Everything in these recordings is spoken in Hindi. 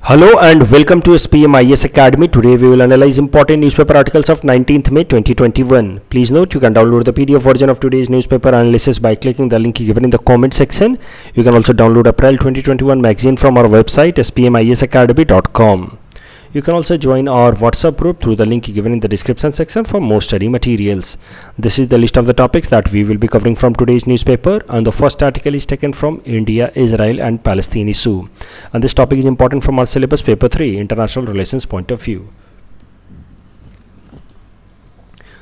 Hello and welcome to SPM IAS Academy. Today we will analyze important newspaper articles of 19th May 2021. Please note you can download the PDF version of today's newspaper analysis by clicking the link given in the comment section. You can also download April 2021 magazine from our website spmisacademy.com. You can also join our WhatsApp group through the link given in the description section for more study materials. This is the list of the topics that we will be covering from today's newspaper, and the first article is taken from India, Israel and Palestine issue. And this topic is important from our syllabus paper 3 international relations point of view.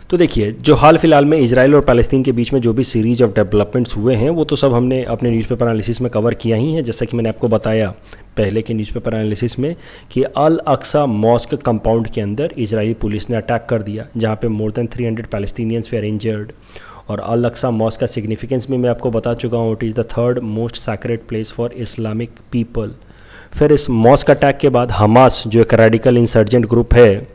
तो देखिए, जो हाल फिलहाल में इजराइल और पैलेस्तीन के बीच में जो भी सीरीज ऑफ डेवलपमेंट्स हुए हैं वो तो सब हमने अपने न्यूज़पेपर एनालिसिस में कवर किया ही है। जैसा कि मैंने आपको बताया पहले के न्यूज़पेपर एनालिसिस में कि अल अक्सा मॉस्क कंपाउंड के अंदर इजरायली पुलिस ने अटैक कर दिया, जहां पे more than 300 Palestinians were injured. और अल अक्सा मॉस्क का सिग्निफिकेंस भी मैं आपको बता चुका हूँ, it is the third most sacred place for Islamic people. फिर इस मॉस्क अटैक के बाद हमास, जो एक रेडिकल इंसर्जेंट ग्रुप है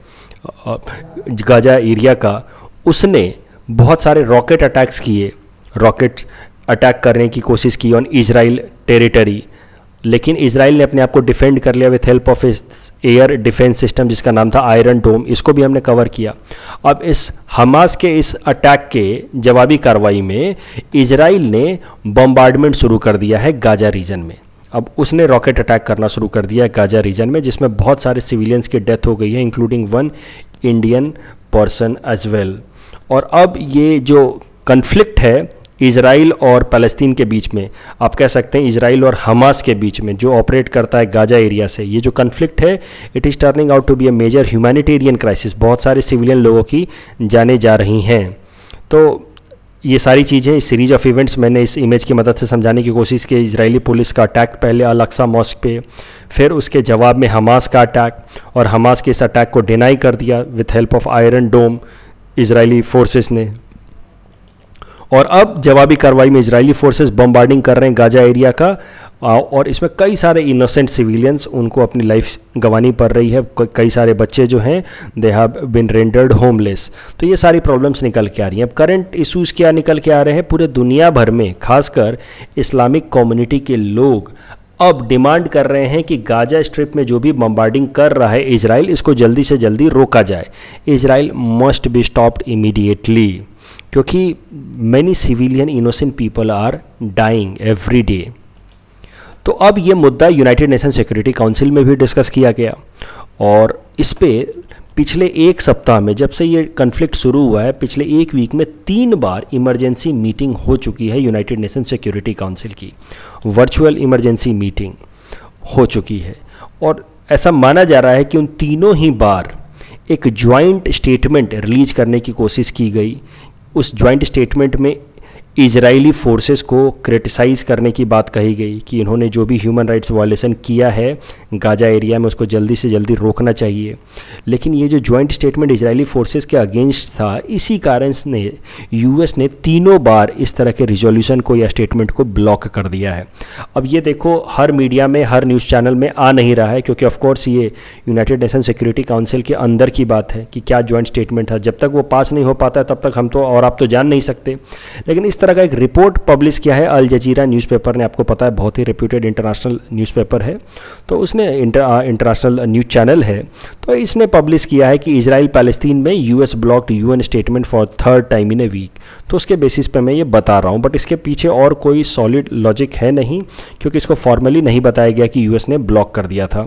गाजा एरिया का, उसने बहुत सारे रॉकेट अटैक्स किए, रॉकेट अटैक करने की कोशिश की ऑन इजराइल टेरिटरी, लेकिन इजराइल ने अपने आप को डिफेंड कर लिया with help of air defence system जिसका नाम था आयरन डोम। इसको भी हमने कवर किया। अब इस हमास के इस अटैक के जवाबी कार्रवाई में इजराइल ने बम्बार्डमेंट शुरू कर दिया है गाजा रीजन में। अब उसने रॉकेट अटैक करना शुरू कर दिया है गाजा रीजन में, जिसमें बहुत सारे सिविलियंस की डेथ हो गई है, including one Indian person as well. और अब ये जो कन्फ्लिक्ट है इजराइल और फ़लस्तीन के बीच में, आप कह सकते हैं इजराइल और हमास के बीच में, जो ऑपरेट करता है गाजा एरिया से, ये जो कन्फ्लिक्ट है it is turning out to be a major humanitarian crisis. बहुत सारे सिविलियन लोगों की जाने जा रही हैं। तो ये सारी चीज़ें, इस सीरीज ऑफ इवेंट्स मैंने इस इमेज की मदद से समझाने की कोशिश की। इजरायली पुलिस का अटैक पहले अल अक्सा मॉस्क पे, फिर उसके जवाब में हमास का अटैक, और हमास के इस अटैक को डिनाई कर दिया with help of Iron Dome Israeli forces ने। और अब जवाबी कार्रवाई में इजरायली फोर्सेस बम्बार्डिंग कर रहे हैं गाजा एरिया का, और इसमें कई सारे इनोसेंट सिविलियंस, उनको अपनी लाइफ गंवानी पड़ रही है। कई सारे बच्चे जो हैं they have been rendered homeless. तो ये सारी प्रॉब्लम्स निकल के आ रही हैं। अब करंट इश्यूज़ क्या निकल के आ रहे हैं पूरे दुनिया भर में, खासकर इस्लामिक कम्युनिटी के लोग अब डिमांड कर रहे हैं कि गाजा स्ट्रिप में जो भी बम्बार्डिंग कर रहा है इजराइल, इसको जल्दी से जल्दी रोका जाए। Israel must be stopped immediately, क्योंकि many civilian innocent people are dying every day. तो अब ये मुद्दा यूनाइटेड नेशन सिक्योरिटी काउंसिल में भी डिस्कस किया गया, और इस पे पिछले एक सप्ताह में, जब से ये कन्फ्लिक्ट शुरू हुआ है, पिछले एक वीक में 3 बार इमरजेंसी मीटिंग हो चुकी है यूनाइटेड नेशन सिक्योरिटी काउंसिल की। वर्चुअल इमरजेंसी मीटिंग हो चुकी है, और ऐसा माना जा रहा है कि उन तीनों ही बार एक ज्वाइंट स्टेटमेंट रिलीज करने की कोशिश की गई। उस ज्वाइंट स्टेटमेंट में इजरायली फोर्सेस को क्रिटिसाइज़ करने की बात कही गई कि इन्होंने जो भी ह्यूमन राइट्स वायलेशन किया है गाजा एरिया में उसको जल्दी से जल्दी रोकना चाहिए। लेकिन ये जो ज्वाइंट स्टेटमेंट इजरायली फोर्सेस के अगेंस्ट था, इसी कारण ने यूएस ने तीनों बार इस तरह के रिजोल्यूशन को या स्टेटमेंट को ब्लॉक कर दिया है। अब ये देखो, हर मीडिया में, हर न्यूज़ चैनल में आ नहीं रहा है, क्योंकि ऑफकोर्स ये यूनाइटेड नेशन सिक्योरिटी काउंसिल के अंदर की बात है कि क्या ज्वाइंट स्टेटमेंट था। जब तक वो पास नहीं हो पाता तब तक हम तो और आप तो जान नहीं सकते। लेकिन इस तरह का एक रिपोर्ट पब्लिश किया है अल जजीरा न्यूज़पेपर ने, आपको पता है बहुत ही रेप्यूटेड इंटरनेशनल न्यूज़पेपर है, तो उसने इंटरनेशनल न्यूज़ चैनल है, तो इसने पब्लिश किया है कि इजराइल पैलेस्टीन में US blocked UN statement for 3rd time in a week. तो उसके बेसिस पे मैं ये बता रहा हूँ, बट इसके पीछे और कोई सॉलिड लॉजिक है नहीं, क्योंकि इसको फॉर्मली नहीं बताया गया कि यूएस ने ब्लॉक कर दिया था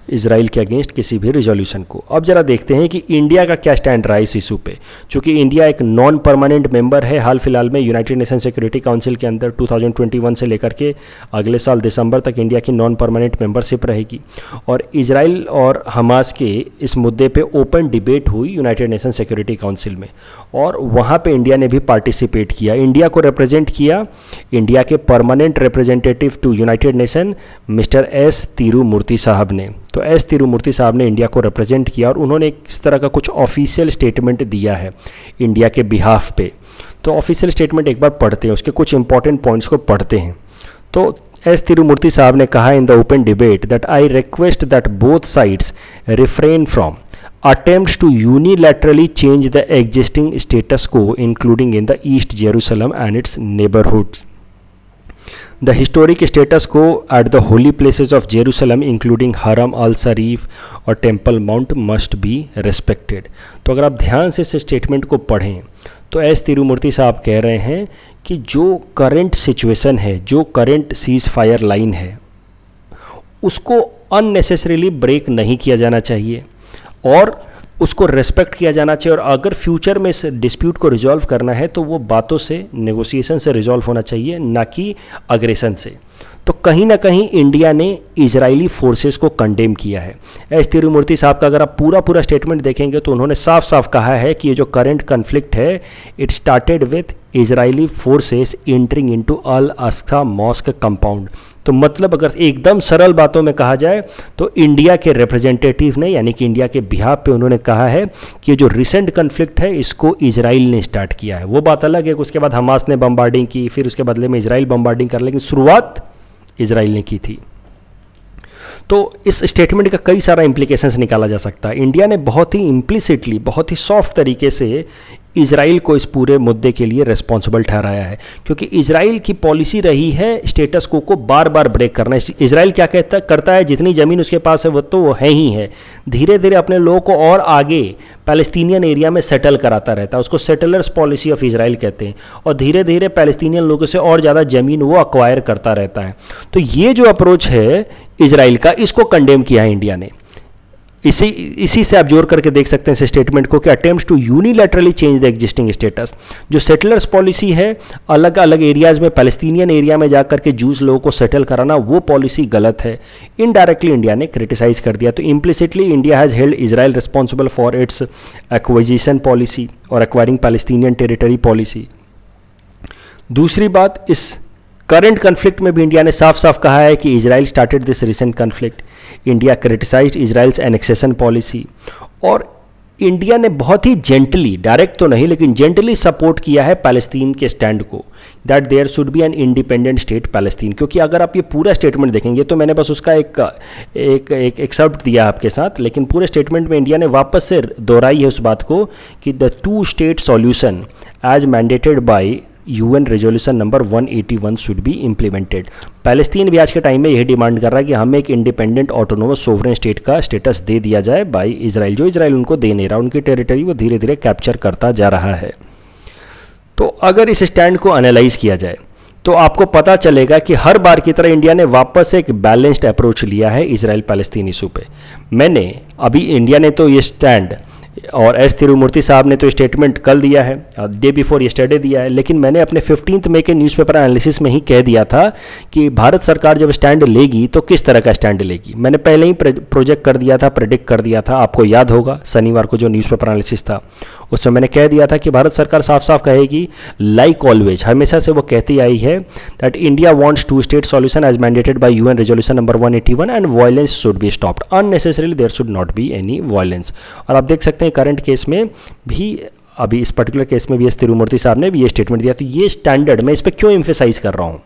इजराइल के अगेंस्ट किसी भी रिजोल्यूशन को। अब जरा देखते हैं कि इंडिया का क्या स्टैंड रहा इस इशू पे। चूँकि इंडिया एक नॉन परमानेंट मेंबर है हाल फिलहाल में यूनाइटेड नेशन सिक्योरिटी काउंसिल के अंदर, 2021 से लेकर के अगले साल दिसंबर तक इंडिया की नॉन परमानेंट मेंबरशिप रहेगी। और इजराइल और हमास के इस मुद्दे पे ओपन डिबेट हुई यूनाइटेड नेशन सिक्योरिटी काउंसिल में, और वहाँ पे इंडिया ने भी पार्टिसिपेट किया। इंडिया को रिप्रेजेंट किया इंडिया के permanent representative to United Nation Mister S Tirumurti साहब ने। तो एस तिरुमूर्ति साहब ने इंडिया को रिप्रेजेंट किया, और उन्होंने इस तरह का कुछ ऑफिशियल स्टेटमेंट दिया है इंडिया के बिहाफ पे। तो ऑफिशियल स्टेटमेंट एक बार पढ़ते हैं, उसके कुछ इंपॉर्टेंट पॉइंट्स को पढ़ते हैं। तो एस तिरुमूर्ति साहब ने कहा in the open debate that I request that both sides refrain from attempts to unilaterally change the existing status quo including in the East Jerusalem and its neighborhoods. The historic status को at the holy places of Jerusalem including Haram al Sharif और Temple Mount must be respected. तो अगर आप ध्यान से इस स्टेटमेंट को पढ़ें तो एस तिरुमूर्ति साहब कह रहे हैं कि जो करंट सिचुएशन है, जो करंट सीज फायर लाइन है, उसको अननेसेसरीली ब्रेक नहीं किया जाना चाहिए और उसको रेस्पेक्ट किया जाना चाहिए। और अगर फ्यूचर में इस डिस्प्यूट को रिजॉल्व करना है तो वो बातों से, नेगोशिएशन से रिजॉल्व होना चाहिए, ना कि अग्रेशन से। तो कहीं ना कहीं इंडिया ने इजरायली फोर्सेस को कंडेम किया है। एस तिरुमूर्ति साहब का अगर आप पूरा स्टेटमेंट देखेंगे तो उन्होंने साफ साफ कहा है कि ये जो करंट कन्फ्लिक्ट है, it started with Israeli forces entering into Al Aqsa mosque compound. तो मतलब अगर एकदम सरल बातों में कहा जाए तो इंडिया के रिप्रेजेंटेटिव ने, यानी कि इंडिया के बिहाफ पे उन्होंने कहा है कि ये जो रिसेंट कन्फ्लिक्ट है इसको इजराइल ने स्टार्ट किया है। वो बात अलग है कि उसके बाद हमास ने बम्बार्डिंग की, फिर उसके बदले में इजराइल बम्बार्डिंग कर, लेकिन शुरुआत इजराइल ने की थी। तो इस स्टेटमेंट का कई सारा इंप्लीकेशंस निकाला जा सकता है। इंडिया ने बहुत ही इम्प्लिसिटली, बहुत ही सॉफ्ट तरीके से इजराइल को इस पूरे मुद्दे के लिए रिस्पॉन्सिबल ठहराया है, क्योंकि इजराइल की पॉलिसी रही है स्टेटस को बार बार ब्रेक करना। इजराइल क्या करता है, जितनी ज़मीन उसके पास है वो तो वो है ही है, धीरे धीरे अपने लोगों को और आगे पैलेस्टीनियन एरिया में सेटल कराता रहता है। उसको सेटलर्स पॉलिसी ऑफ इजराइल कहते हैं। और धीरे धीरे पैलेस्टीनियन लोगों से और ज़्यादा ज़मीन वो अक्वायर करता रहता है। तो ये जो अप्रोच है इजराइल का, इसको कंडेम किया है इंडिया ने। इसी से आप जोड़ करके देख सकते हैं इस स्टेटमेंट को कि attempts to unilaterally change the existing status, जो सेटलर्स पॉलिसी है अलग अलग एरियाज में, पैलेस्टीनियन एरिया में जाकर के जूस लोगों को सेटल कराना, वो पॉलिसी गलत है। इनडायरेक्टली इंडिया ने क्रिटिसाइज कर दिया। तो implicitly India has held Israel responsible for its acquisition policy और एक्वायरिंग पैलेस्टीनियन टेरिटरी पॉलिसी। दूसरी बात, इस करंट कन्फ्लिक्ट में भी इंडिया ने साफ साफ कहा है कि Israel started this recent conflict. India criticised Israel's annexation policy, और इंडिया ने बहुत ही जेंटली, डायरेक्ट तो नहीं लेकिन जेंटली सपोर्ट किया है पैलेस्तीन के स्टैंड को, that there should be an independent state Palestine. क्योंकि अगर आप ये पूरा स्टेटमेंट देखेंगे तो मैंने बस उसका एक एक्सर्प्ट दिया आपके साथ, लेकिन पूरे स्टेटमेंट में इंडिया ने वापस से दोहराई है उस बात को कि the 2 state solution as mandated by UN resolution number 181 should be implemented. Palestine भी आज के टाइम में यही डिमांड कर रहा है कि हमें एक इंडिपेंडेंट ऑटोनोमस सोवरेन स्टेट का स्टेटस दे दिया जाए बाय इजराइल, जो इजराइल उनको दे नहीं रहा, उनकी टेरिटरी वो धीरे धीरे कैप्चर करता जा रहा है। तो अगर इस स्टैंड को एनालाइज किया जाए तो आपको पता चलेगा कि हर बार की तरह इंडिया ने वापस एक बैलेंस्ड अप्रोच लिया है इजराइल पैलेस्तीन इशू पे। मैंने अभी इंडिया ने तो ये स्टैंड, और एस तिरुमूर्ति साहब ने तो स्टेटमेंट कल दिया है, डे बिफोर यस्टरडे दिया है, लेकिन मैंने अपने 15 मई के न्यूज़पेपर एनालिसिस में ही कह दिया था कि भारत सरकार जब स्टैंड लेगी तो किस तरह का स्टैंड लेगी। मैंने पहले ही प्रोजेक्ट कर दिया था, प्रेडिक्ट कर दिया था। आपको याद होगा शनिवार को जो न्यूज़पेपर एनालिसिस था उसमें मैंने कह दिया था कि भारत सरकार साफ साफ कहेगी, लाइक ऑलवेज, हमेशा से वो कहती आई है that India wants 2 state solution as mandated by UN resolution number 181 and violence should be stopped, unnecessarily there should not be any violence. और आप देख सकते हैं करंट केस में भी, अभी इस पर्टिकुलर केस में भी एस तिरुमूर्ति साहब ने भी ये स्टेटमेंट दिया। तो ये स्टैंडर्ड, मैं इस पर क्यों एम्फेसाइज कर रहा हूँ,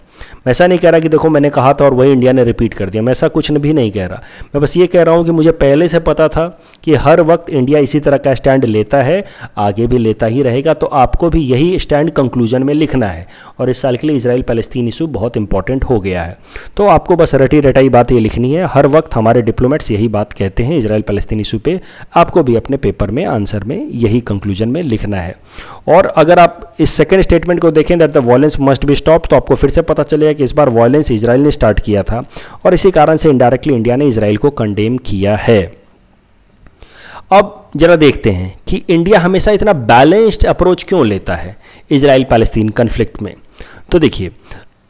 मैं ऐसा नहीं कह रहा कि देखो मैंने कहा था और वही इंडिया ने रिपीट कर दिया, मैं ऐसा कुछ भी नहीं कह रहा। मैं बस ये कह रहा हूँ कि मुझे पहले से पता था कि हर वक्त इंडिया इसी तरह का स्टैंड लेता है, आगे भी लेता ही रहेगा। तो आपको भी यही स्टैंड कंक्लूजन में लिखना है। और इस साल के लिए इजराइल पैलेस्तीन इशू बहुत इंपॉर्टेंट हो गया है, तो आपको बस रटी रटाई बात ये लिखनी है। हर वक्त हमारे डिप्लोमेट्स यही बात कहते हैं इजराइल पैलेस्तीन इशू पे, आपको भी अपने पेपर में आंसर में यही कंक्लूजन में लिखना है। और अगर आप इस सेकेंड स्टेटमेंट को देखें that the violence must be stop, तो आपको फिर से पता चलेगा कि इस बार वायलेंस इजराइल ने स्टार्ट किया था और इसी कारण से इनडायरेक्टली इंडिया ने इजराइल को कंडेम किया है। अब जरा देखते हैं कि इंडिया हमेशा इतना बैलेंस्ड अप्रोच क्यों लेता है इजराइल पैलेस्तीन कन्फ्लिक्ट में। तो देखिए,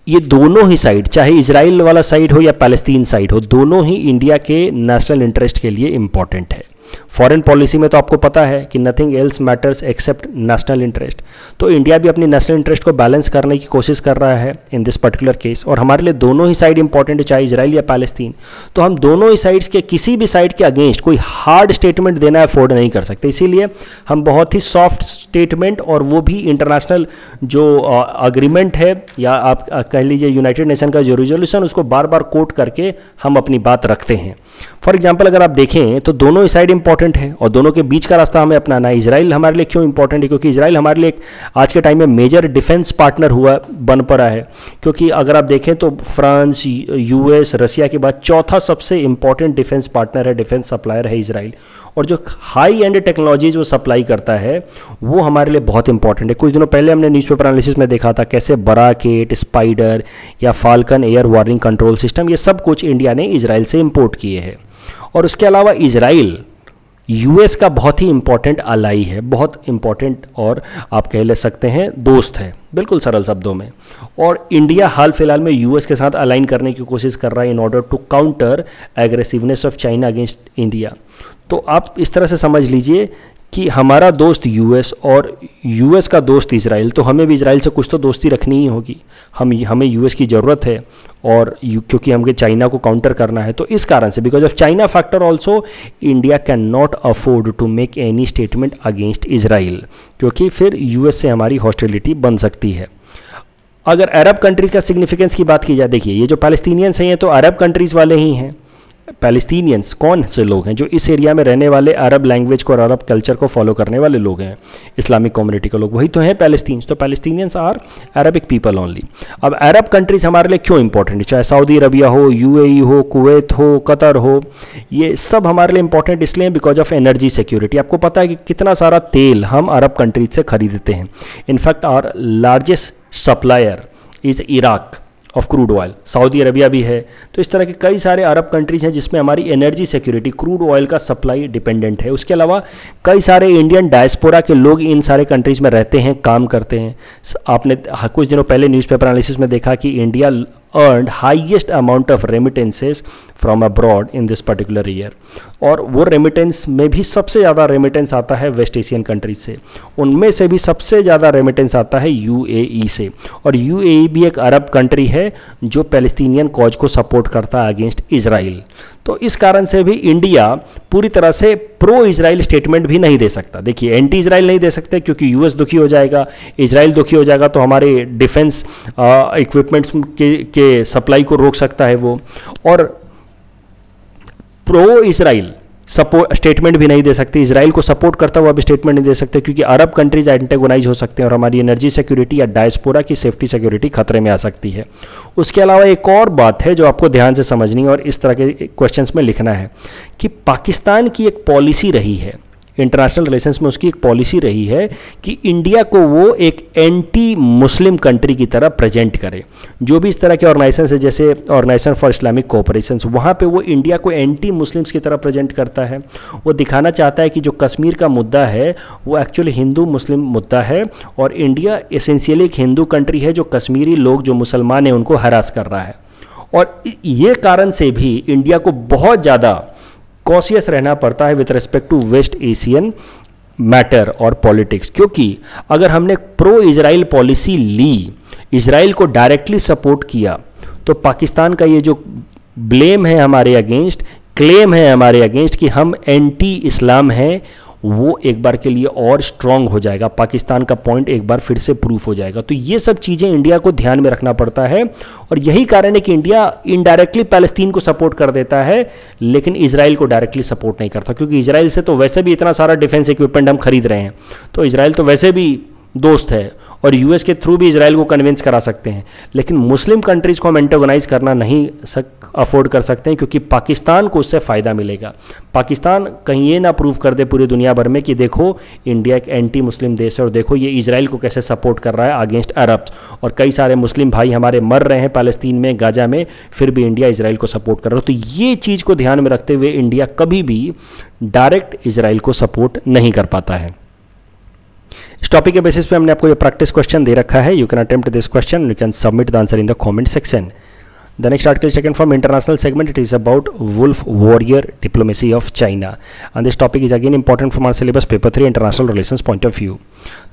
ये दोनों ही साइड, चाहे इजराइल वाला साइड हो या पैलेस्तीन साइड हो, दोनों ही इंडिया के नेशनल इंटरेस्ट के लिए इंपॉर्टेंट है। फॉरेन पॉलिसी में तो आपको पता है कि nothing else matters except national interest. तो इंडिया भी अपनी नेशनल इंटरेस्ट को बैलेंस करने की कोशिश कर रहा है इन दिस पर्टिकुलर केस, और हमारे लिए दोनों ही साइड इंपॉर्टेंट है, चाहे इजराइल या पैलेस्तीन। तो हम दोनों ही साइड्स के, किसी भी साइड के अगेंस्ट कोई हार्ड स्टेटमेंट देना अफोर्ड नहीं कर सकते, इसीलिए हम बहुत ही सॉफ्ट स्टेटमेंट और वो भी इंटरनेशनल जो अग्रीमेंट है या आप कह लीजिए यूनाइटेड नेशन का जो रिजोल्यूशन, उसको बार बार कोट करके हम अपनी बात रखते हैं। फॉर एग्जांपल अगर आप देखें तो दोनों ही साइड इंपॉर्टेंट है और दोनों के बीच का रास्ता हमें अपनाना है। इजराइल हमारे लिए क्यों इंपॉर्टेंट है? क्योंकि इजराइल हमारे लिए आज के टाइम में मेजर डिफेंस पार्टनर बन पड़ा है। क्योंकि अगर आप देखें तो फ्रांस, यूएस, रसिया के बाद चौथा सबसे इंपॉर्टेंट डिफेंस पार्टनर है, डिफेंस सप्लायर है इजराइल। और जो हाई एंड टेक्नोलॉजीज वो सप्लाई करता है वो हमारे लिए बहुत इंपॉर्टेंट है। कुछ दिनों पहले हमने न्यूज़पेपर एनालिसिस में देखा था कैसे बराकेट, स्पाइडर या falcon air warning control system, ये सब कुछ इंडिया ने इजराइल से इंपोर्ट किए हैं। और उसके अलावा इजराइल यूएस का बहुत ही इंपॉर्टेंट अलाई है, बहुत इंपॉर्टेंट और आप कह ले सकते हैं दोस्त है, बिल्कुल सरल शब्दों में। और इंडिया हाल फिलहाल में यूएस के साथ अलाइन करने की कोशिश कर रहा है in order to counter aggressiveness of China against India. तो आप इस तरह से समझ लीजिए कि हमारा दोस्त यूएस और यूएस का दोस्त इजराइल, तो हमें भी इजराइल से कुछ तो दोस्ती रखनी ही होगी। हमें यूएस की ज़रूरत है और क्योंकि हमें चाइना को काउंटर करना है, तो इस कारण से because of China factor also India can not afford to make any statement against Israel, क्योंकि फिर यूएस से हमारी हॉस्टिलिटी बन सकती है। अगर अरब कंट्रीज़ का सिग्निफिकेंस की बात की जाए, देखिए ये जो पैलेस्टीनियंस हैं ये तो अरब कंट्रीज़ वाले ही हैं। पैलेस्टीनियंस कौन से लोग हैं? जो इस एरिया में रहने वाले अरब लैंग्वेज को और अरब कल्चर को फॉलो करने वाले लोग हैं, इस्लामिक कम्युनिटी के लोग, वही तो हैं पैलेस्टीन्स। तो Palestinians are Arabic people only. अब अरब कंट्रीज़ हमारे लिए क्यों इंपॉर्टेंट है? चाहे सऊदी अरबिया हो, यूएई हो, कुवैत हो, कतर हो, ये सब हमारे लिए इंपॉर्टेंट इसलिए बिकॉज ऑफ एनर्जी सिक्योरिटी। आपको पता है कि कितना सारा तेल हम अरब कंट्रीज से खरीदते हैं। In fact our largest supplier is Iraq of crude oil, Saudi Arabia भी है। तो इस तरह के कई सारे अरब कंट्रीज हैं जिसमें हमारी एनर्जी सिक्योरिटी, क्रूड ऑयल का सप्लाई डिपेंडेंट है। उसके अलावा कई सारे इंडियन डायस्पोरा के लोग इन सारे कंट्रीज़ में रहते हैं, काम करते हैं। आपने कुछ दिनों पहले न्यूज़पेपर एनालिसिस में देखा कि India earned highest amount of remittances from abroad in this particular year, और वो रेमिटेंस में भी सबसे ज़्यादा रेमिटेंस आता है वेस्ट एशियन कंट्रीज से। उनमें से भी सबसे ज़्यादा रेमिटेंस आता है यूएई से, और यूएई भी एक अरब कंट्री है जो पैलेस्टीनियन कॉज को सपोर्ट करता है अगेंस्ट इजराइल। तो इस कारण से भी इंडिया पूरी तरह से प्रो इजराइल स्टेटमेंट भी नहीं दे सकता। देखिए एंटी इजराइल नहीं दे सकते क्योंकि यूएस दुखी हो जाएगा, इजराइल दुखी हो जाएगा तो हमारे डिफेंस इक्विपमेंट्स के सप्लाई को रोक सकता है वो। और प्रो इजराइल सपोर्ट स्टेटमेंट भी नहीं दे सकते, इजराइल को सपोर्ट करता हुआ भी स्टेटमेंट नहीं दे सकते, क्योंकि अरब कंट्रीज एंटेगोनाइज हो सकते हैं और हमारी एनर्जी सिक्योरिटी या डायस्पोरा की सेफ्टी सिक्योरिटी खतरे में आ सकती है। उसके अलावा एक और बात है जो आपको ध्यान से समझनी है और इस तरह के क्वेश्चंस में लिखना है कि पाकिस्तान की एक पॉलिसी रही है इंटरनेशनल रिलेशंस में, उसकी एक पॉलिसी रही है कि इंडिया को वो एक एंटी मुस्लिम कंट्री की तरह प्रेजेंट करे। जो भी इस तरह के ऑर्गेनाइजेशन है जैसे ऑर्गेनाइजेशन फॉर इस्लामिक कोऑपरेशन, वहाँ पे वो इंडिया को एंटी मुस्लिम्स की तरह प्रेजेंट करता है। वो दिखाना चाहता है कि जो कश्मीर का मुद्दा है वो एक्चुअली हिंदू मुस्लिम मुद्दा है और इंडिया एसेंशियली एक हिंदू कंट्री है जो कश्मीरी लोग जो मुसलमान हैं उनको हरास कर रहा है। और ये कारण से भी इंडिया को बहुत ज़्यादा कॉशियस रहना पड़ता है with respect to West Asian matter और पॉलिटिक्स, क्योंकि अगर हमने प्रो इजराइल पॉलिसी ली, इजराइल को डायरेक्टली सपोर्ट किया, तो पाकिस्तान का ये जो ब्लेम है हमारे अगेंस्ट, क्लेम है हमारे अगेंस्ट कि हम एंटी इस्लाम हैं, वो एक बार के लिए और स्ट्रांग हो जाएगा। पाकिस्तान का पॉइंट एक बार फिर से प्रूफ हो जाएगा। तो ये सब चीज़ें इंडिया को ध्यान में रखना पड़ता है और यही कारण है कि इंडिया इनडायरेक्टली पैलेस्तीन को सपोर्ट कर देता है लेकिन इजराइल को डायरेक्टली सपोर्ट नहीं करता, क्योंकि इजराइल से तो वैसे भी इतना सारा डिफेंस इक्विपमेंट हम खरीद रहे हैं, तो इजराइल तो वैसे भी दोस्त है और यूएस के थ्रू भी इजराइल को कन्विंस करा सकते हैं। लेकिन मुस्लिम कंट्रीज़ को हम एंटेगोनाइज करना नहीं अफोर्ड कर सकते हैं, क्योंकि पाकिस्तान को उससे फ़ायदा मिलेगा। पाकिस्तान कहीं ये ना प्रूव कर दे पूरी दुनिया भर में कि देखो इंडिया एक एंटी मुस्लिम देश है और देखो ये इजराइल को कैसे सपोर्ट कर रहा है अगेंस्ट अरब्स, और कई सारे मुस्लिम भाई हमारे मर रहे हैं पैलेस्तीन में, गाजा में, फिर भी इंडिया इजराइल को सपोर्ट कर रहा है। तो ये चीज़ को ध्यान में रखते हुए इंडिया कभी भी डायरेक्ट इजराइल को सपोर्ट नहीं कर पाता है। इस टॉपिक के बेसिस पे हमने आपको ये प्रैक्टिस क्वेश्चन दे रखा है। You can attempt this question, you can submit the answer in the comment section. The next article is taken from international segment. It is about wolf warrior diplomacy of China, and this topic is again important from our syllabus paper 3 international relations point of view.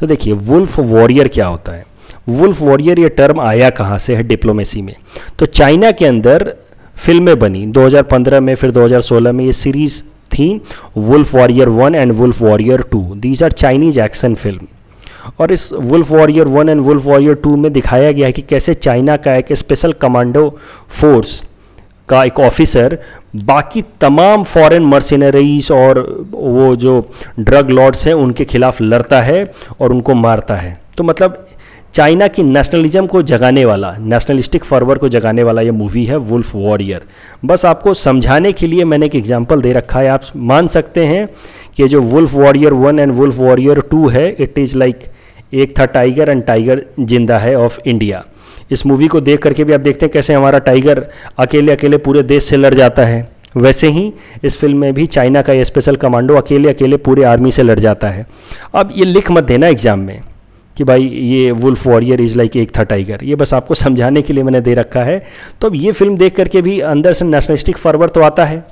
तो देखिए wolf warrior क्या होता है। wolf warrior ये टर्म आया कहाँ से है डिप्लोमेसी में? तो चाइना के अंदर फिल्में बनी 2015 में, फिर 2016 में ये सीरीज थी wolf warrior 1 and wolf warrior 2। These are Chinese action film. और इस wolf warrior 1 and wolf warrior 2 में दिखाया गया है कि कैसे चाइना का एक स्पेशल कमांडो फोर्स का एक ऑफिसर बाकी तमाम फॉरेन मर्सिनरीज और वो जो ड्रग लॉर्ड्स हैं उनके खिलाफ लड़ता है और उनको मारता है। तो मतलब चाइना की नेशनलिज्म को जगाने वाला, नेशनलिस्टिक फर्वर को जगाने वाला ये मूवी है वुल्फ वॉरियर। बस आपको समझाने के लिए मैंने एक एग्जांपल दे रखा है। आप मान सकते हैं कि जो wolf warrior 1 and wolf warrior 2 है, इट इज़ लाइक एक था टाइगर एंड टाइगर जिंदा है ऑफ इंडिया। इस मूवी को देख करके भी आप देखते हैं कैसे हमारा टाइगर अकेले अकेले पूरे देश से लड़ जाता है, वैसे ही इस फिल्म में भी चाइना का ये स्पेशल कमांडो अकेले अकेले पूरे आर्मी से लड़ जाता है। अब ये लिख मत देना एग्जाम में कि भाई ये वुल्फ वॉरियर इज़ लाइक एक था टाइगर, ये बस आपको समझाने के लिए मैंने दे रखा है। तो अब ये फिल्म देख करके भी अंदर से नेशनलिस्टिक फर्वर तो आता है,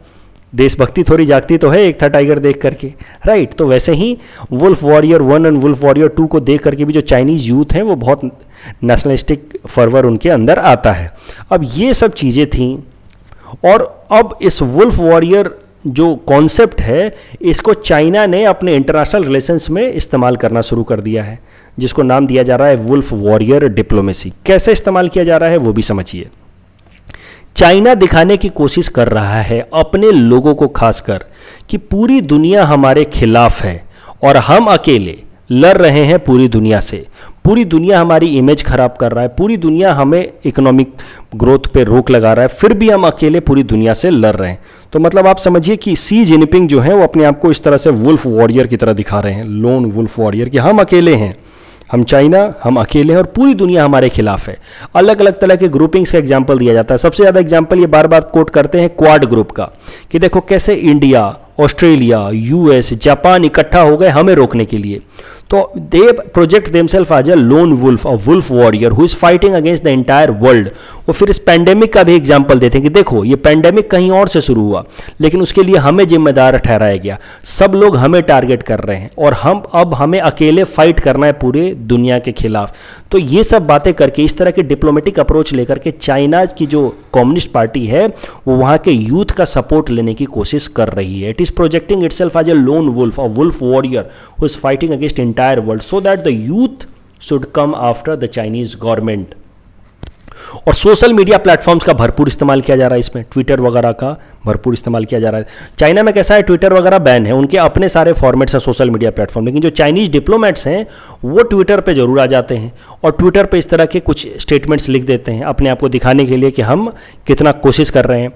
देशभक्ति थोड़ी जागती तो है एक था टाइगर देख करके, राइट। तो वैसे ही Wolf warrior 1 and wolf warrior 2 को देख करके भी जो चाइनीज़ यूथ हैं वो बहुत नेशनलिस्टिक फर्वर उनके अंदर आता है। अब ये सब चीज़ें थीं और अब इस वुल्फ वॉरियर जो कॉन्सेप्ट है इसको चाइना ने अपने इंटरनेशनल रिलेशंस में इस्तेमाल करना शुरू कर दिया है, जिसको नाम दिया जा रहा है वुल्फ वॉरियर डिप्लोमेसी। कैसे इस्तेमाल किया जा रहा है वो भी समझिए। चाइना दिखाने की कोशिश कर रहा है अपने लोगों को खासकर कि पूरी दुनिया हमारे खिलाफ है और हम अकेले लड़ रहे हैं पूरी दुनिया से। पूरी दुनिया हमारी इमेज खराब कर रहा है, पूरी दुनिया हमें इकोनॉमिक ग्रोथ पे रोक लगा रहा है, फिर भी हम अकेले पूरी दुनिया से लड़ रहे हैं। तो मतलब आप समझिए कि शी जिनपिंग जो है वो अपने आप को इस तरह से वुल्फ वॉरियर की तरह दिखा रहे हैं, लोन वुल्फ वॉरियर, कि हम अकेले हैं, हम चाइना, हम अकेले हैं और पूरी दुनिया हमारे खिलाफ है। अलग अलग तरह के ग्रुपिंग्स का एग्जाम्पल दिया जाता है। सबसे ज़्यादा एग्जाम्पल ये बार बार कोट करते हैं क्वाड ग्रुप का, कि देखो कैसे इंडिया, ऑस्ट्रेलिया, यूएस, जापान इकट्ठा हो गए हमें रोकने के लिए। तो they project themselves as a lone wolf, a wolf warrior who is fighting against the entire world. वो फिर इस पैंडेमिक का भी एग्जाम्पल देते हैं कि देखो ये पैंडेमिक कहीं और से शुरू हुआ लेकिन उसके लिए हमें जिम्मेदार ठहराया गया, सब लोग हमें टारगेट कर रहे हैं और अब हमें अकेले फाइट करना है पूरे दुनिया के खिलाफ। तो ये सब बातें करके, इस तरह के डिप्लोमेटिक अप्रोच लेकर के चाइना की जो कम्युनिस्ट पार्टी है वो वहाँ के यूथ का सपोर्ट लेने की कोशिश कर रही है। It is projecting itself as a lone wolf, a wolf warrior who is fighting against entire world so that the youth should come after the Chinese government। और सोशल मीडिया प्लेटफॉर्म्स का भरपूर इस्तेमाल किया जा रहा है, इसमें ट्विटर वगैरह का भरपूर इस्तेमाल किया जा रहा है। चाइना में कैसा है, ट्विटर वगैरह बैन है, उनके अपने सारे फॉर्मेट्स हैं सोशल मीडिया प्लेटफॉर्म, लेकिन जो चाइनीज़ डिप्लोमेट्स हैं वो ट्विटर पे जरूर आ जाते हैं और ट्विटर पे इस तरह के कुछ स्टेटमेंट्स लिख देते हैं अपने आप को दिखाने के लिए कि हम कितना कोशिश कर रहे हैं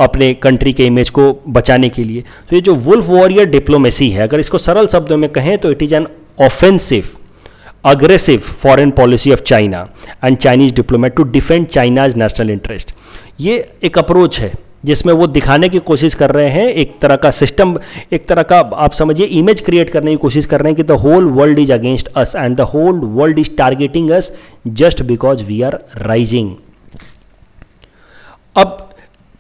अपने कंट्री के इमेज को बचाने के लिए। तो ये जो वुल्फ वॉरियर डिप्लोमेसी है, अगर इसको सरल शब्दों में कहें तो it is an offensive aggressive foreign policy of China and Chinese diplomat to defend China's national interest. ये एक अप्रोच है जिसमें वो दिखाने की कोशिश कर रहे हैं, एक तरह का सिस्टम, एक तरह का आप समझिए इमेज क्रिएट करने की कोशिश कर रहे हैं कि the whole world is against us and the whole world is targeting us just because we are rising. अब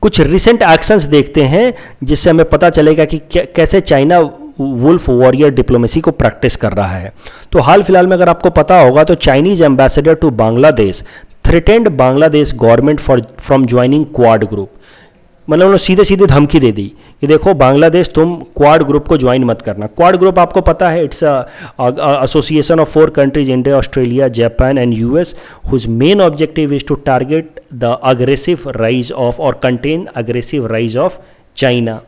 कुछ रिसेंट एक्शंस देखते हैं जिससे हमें पता चलेगा कि कैसे चाइना वुल्फ वॉरियर डिप्लोमेसी को प्रैक्टिस कर रहा है। तो हाल फिलहाल में अगर आपको पता होगा तो Chinese ambassador to Bangladesh threatened Bangladesh government from joining Quad group. मतलब उन्होंने सीधे सीधे धमकी दे दी कि देखो बांग्लादेश तुम क्वाड ग्रुप को ज्वाइन मत करना। क्वाड ग्रुप आपको पता है it's association of 4 countries India, Australia, Japan and US whose main objective is to target the aggressive rise of और contain aggressive rise of China.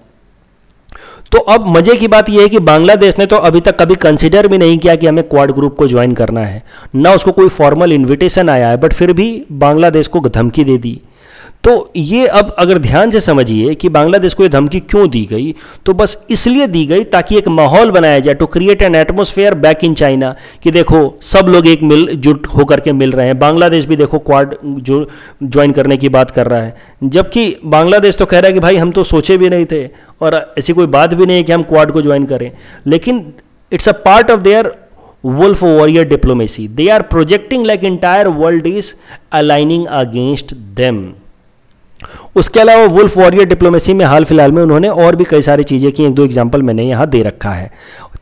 तो अब मजे की बात यह है कि बांग्लादेश ने तो अभी तक कभी कंसीडर भी नहीं किया कि हमें क्वाड ग्रुप को ज्वाइन करना है, ना उसको कोई फॉर्मल इन्विटेशन आया है, बट फिर भी बांग्लादेश को धमकी दे दी। तो ये अब अगर ध्यान से समझिए कि बांग्लादेश को ये धमकी क्यों दी गई, तो बस इसलिए दी गई ताकि एक माहौल बनाया जाए, to create an atmosphere back in China, कि देखो सब लोग एक मिलजुट होकर के मिल रहे हैं, बांग्लादेश भी देखो क्वाड जो ज्वाइन करने की बात कर रहा है, जबकि बांग्लादेश तो कह रहा है कि भाई हम तो सोचे भी नहीं थे और ऐसी कोई बात भी नहीं है कि हम क्वाड को ज्वाइन करें। लेकिन it's a part of their wolf warrior diplomacy, they are projecting like entire world is aligning against them. उसके अलावा वुल्फ वॉरियर डिप्लोमेसी में हाल फिलहाल में उन्होंने और भी कई सारी चीज़ें की, 1-2 एग्जाम्पल मैंने यहाँ दे रखा है।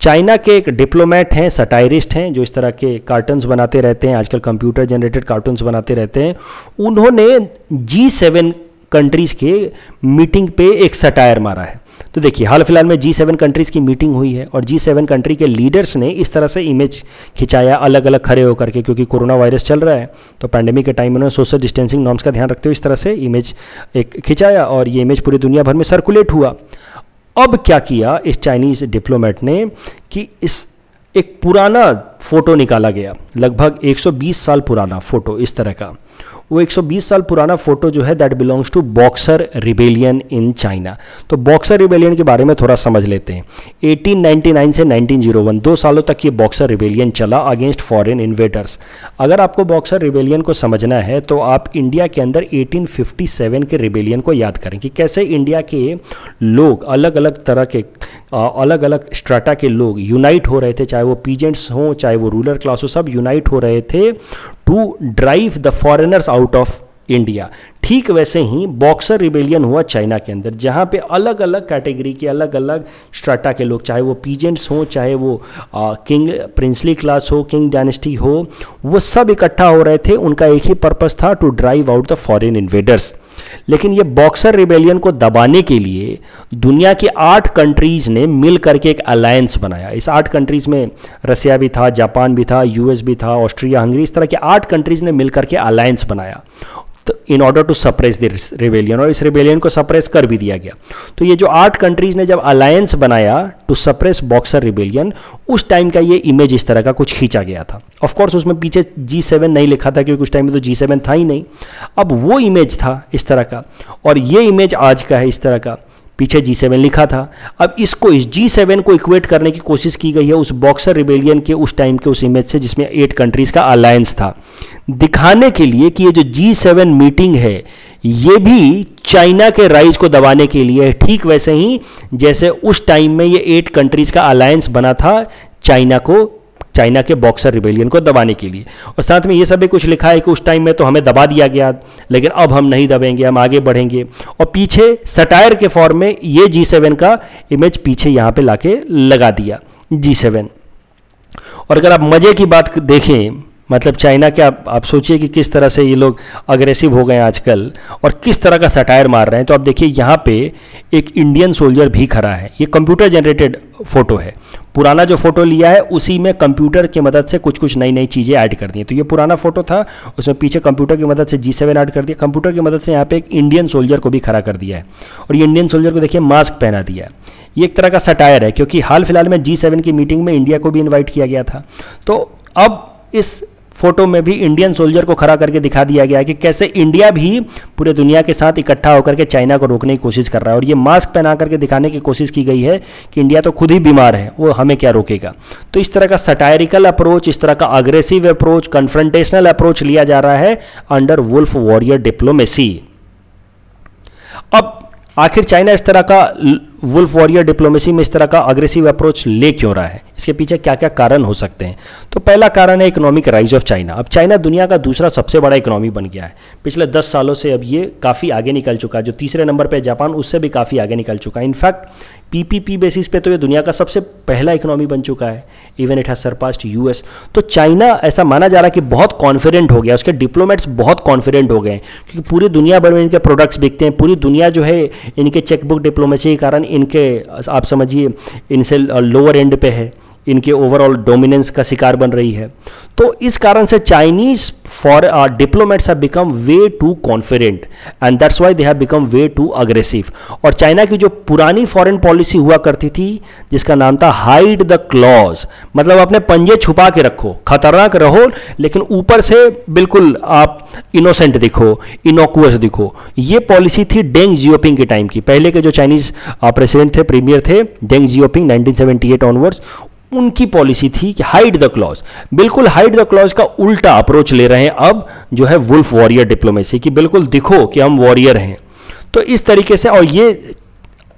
चाइना के एक डिप्लोमेट हैं, सटायरिस्ट हैं, जो इस तरह के कार्टून्स बनाते रहते हैं, आजकल कंप्यूटर जनरेटेड कार्टून्स बनाते रहते हैं। उन्होंने G7 कंट्रीज़ के मीटिंग पे एक सटायर मारा है तो देखिए हाल फिलहाल में G7 कंट्रीज़ की मीटिंग हुई है और G7 कंट्री के लीडर्स ने इस तरह से इमेज खिंचाया अलग अलग खड़े होकर के, क्योंकि कोरोना वायरस चल रहा है तो पैंडेमिक के टाइम उन्होंने सोशल डिस्टेंसिंग नॉर्म्स का ध्यान रखते हुए इस तरह से इमेज एक खिंचाया और ये इमेज पूरी दुनिया भर में सर्कुलेट हुआ। अब क्या किया इस चाइनीज़ डिप्लोमेट ने कि इस एक पुराना फ़ोटो निकाला गया, लगभग 120 साल पुराना फ़ोटो इस तरह का। वो 120 साल पुराना फोटो जो है that belongs to Boxer Rebellion in China. तो बॉक्सर रिबेलियन के बारे में थोड़ा समझ लेते हैं। 1899 से 1901 2 सालों तक ये बॉक्सर रिबेलियन चला अगेंस्ट फॉरेन इन्वेडर्स। अगर आपको बॉक्सर रिबेलियन को समझना है तो आप इंडिया के अंदर 1857 के रिबेलियन को याद करें कि कैसे इंडिया के लोग अलग अलग तरह के अलग अलग स्ट्राटा के लोग यूनाइट हो रहे थे, चाहे वो पीजेंट्स हों चाहे वो रूलर क्लास हो, सब यूनाइट हो रहे थे to drive the foreigners out of India. ठीक वैसे ही बॉक्सर रिबेलियन हुआ चाइना के अंदर, जहाँ पे अलग अलग कैटेगरी के अलग अलग स्ट्राटा के लोग, चाहे वो पीजेंट्स हों चाहे वो किंग प्रिंसली क्लास हो, किंग डायनेस्टी हो, वो सब इकट्ठा हो रहे थे। उनका एक ही पर्पस था, to drive out the foreign invaders. लेकिन ये बॉक्सर रिबेलियन को दबाने के लिए दुनिया की 8 कंट्रीज़ ने मिल करके एक अलायंस बनाया। इस 8 कंट्रीज़ में रसिया भी था, जापान भी था, यूएस भी था, ऑस्ट्रिया, हंगरी, इस तरह के 8 कंट्रीज़ ने मिल करके अलायंस बनाया तो in order to suppress this rebellion, और इस रिबेलियन को सप्रेस कर भी दिया गया। तो ये जो 8 कंट्रीज़ ने जब अलायंस बनाया टू सप्रेस बॉक्सर रिबेलियन, उस टाइम का ये इमेज इस तरह का कुछ खींचा गया था। ऑफ कोर्स उसमें पीछे G7 नहीं लिखा था क्योंकि उस टाइम में तो G7 था ही नहीं। अब वो इमेज था इस तरह का और ये इमेज आज का है इस तरह का, पीछे G7 लिखा था। अब इसको इस G7 को इक्वेट करने की कोशिश की गई है उस बॉक्सर रिबेलियन के उस टाइम के उस इमेज से जिसमें 8 कंट्रीज़ का अलायंस था, दिखाने के लिए कि ये जो G7 मीटिंग है ये भी चाइना के राइज को दबाने के लिए है, ठीक वैसे ही जैसे उस टाइम में ये 8 कंट्रीज़ का अलायंस बना था चाइना के बॉक्सर रिबेलियन को दबाने के लिए। और साथ में ये सब भी कुछ लिखा है कि उस टाइम में तो हमें दबा दिया गया लेकिन अब हम नहीं दबेंगे, हम आगे बढ़ेंगे। और पीछे सटायर के फॉर्म में ये G7 का इमेज पीछे यहाँ पे लाके लगा दिया G7। और अगर आप मज़े की बात देखें, मतलब चाइना के आप सोचिए कि किस तरह से ये लोग अग्रेसिव हो गए आजकल और किस तरह का सटायर मार रहे हैं। तो आप देखिए यहाँ पे एक इंडियन सोल्जर भी खड़ा है। ये कंप्यूटर जनरेटेड फोटो है, पुराना जो फोटो लिया है उसी में कंप्यूटर की मदद से कुछ कुछ नई नई चीज़ें ऐड कर दी हैं। तो ये पुराना फोटो था, उसमें पीछे कंप्यूटर की मदद से G7 ऐड कर दिया, कंप्यूटर की मदद से यहाँ पे एक इंडियन सोल्जर को भी खड़ा कर दिया है। और ये इंडियन सोल्जर को देखिए मास्क पहना दिया है। ये एक तरह का सटायर है क्योंकि हाल फिलहाल में G7 की मीटिंग में इंडिया को भी इन्वाइट किया गया था। तो अब इस फोटो में भी इंडियन सोल्जर को खड़ा करके दिखा दिया गया है कि कैसे इंडिया भी पूरे दुनिया के साथ इकट्ठा होकर के चाइना को रोकने की कोशिश कर रहा है। और ये मास्क पहना करके दिखाने की कोशिश की गई है कि इंडिया तो खुद ही बीमार है, वो हमें क्या रोकेगा। तो इस तरह का सटायरिकल अप्रोच, इस तरह का अग्रेसिव अप्रोच, कन्फ्रंटेशनल अप्रोच लिया जा रहा है अंडर वुल्फ वॉरियर डिप्लोमेसी। अब आखिर चाइना इस तरह का वुल्फ वॉरियर डिप्लोमेसी में इस तरह का अग्रेसिव अप्रोच ले क्यों रहा है, इसके पीछे क्या क्या कारण हो सकते हैं। तो पहला कारण है इकोनॉमिक राइज ऑफ चाइना। अब चाइना दुनिया का दूसरा सबसे बड़ा इकोनॉमी बन गया है पिछले 10 सालों से। अब ये काफ़ी आगे निकल चुका है। जो तीसरे नंबर पे जापान, उससे भी काफ़ी आगे निकल चुका है। इनफैक्ट PPP बेसिस पे तो ये दुनिया का सबसे पहला इकोनॉमी बन चुका है। Even it has surpassed US। तो चाइना ऐसा माना जा रहा है कि बहुत कॉन्फिडेंट हो गया, उसके डिप्लोमेट्स बहुत कॉन्फिडेंट हो गए क्योंकि पूरी दुनिया भर में इनके प्रोडक्ट्स बिकते हैं। पूरी दुनिया जो है इनके चेकबुक डिप्लोमेसी के कारण इनके, आप समझिए, इनसे लोअर एंड पे है, इनके ओवरऑल डोमिनेंस का शिकार बन रही है। तो इस कारण से Chinese for diplomats have become way too confident and that's why they have become way too aggressive. और चाइना की जो पुरानी फॉरेन पॉलिसी हुआ करती थी जिसका नाम था हाइड द क्लॉज, मतलब अपने पंजे छुपा के रखो, खतरनाक रहो लेकिन ऊपर से बिल्कुल आप इनोसेंट दिखो, इनोकुअस दिखो। ये पॉलिसी थी डेंग जियोपिंग के टाइम की। पहले के जो चाइनीज प्रेसिडेंट थे, प्रीमियर थे, डेंग जियोपिंग 1978 ऑनवर्ड्स, उनकी पॉलिसी थी कि हाइड द क्लॉज। बिल्कुल हाइड द क्लॉज का उल्टा अप्रोच ले रहे हैं अब जो है वुल्फ वॉरियर डिप्लोमेसी की, बिल्कुल दिखो कि हम वॉरियर हैं। तो इस तरीके से, और ये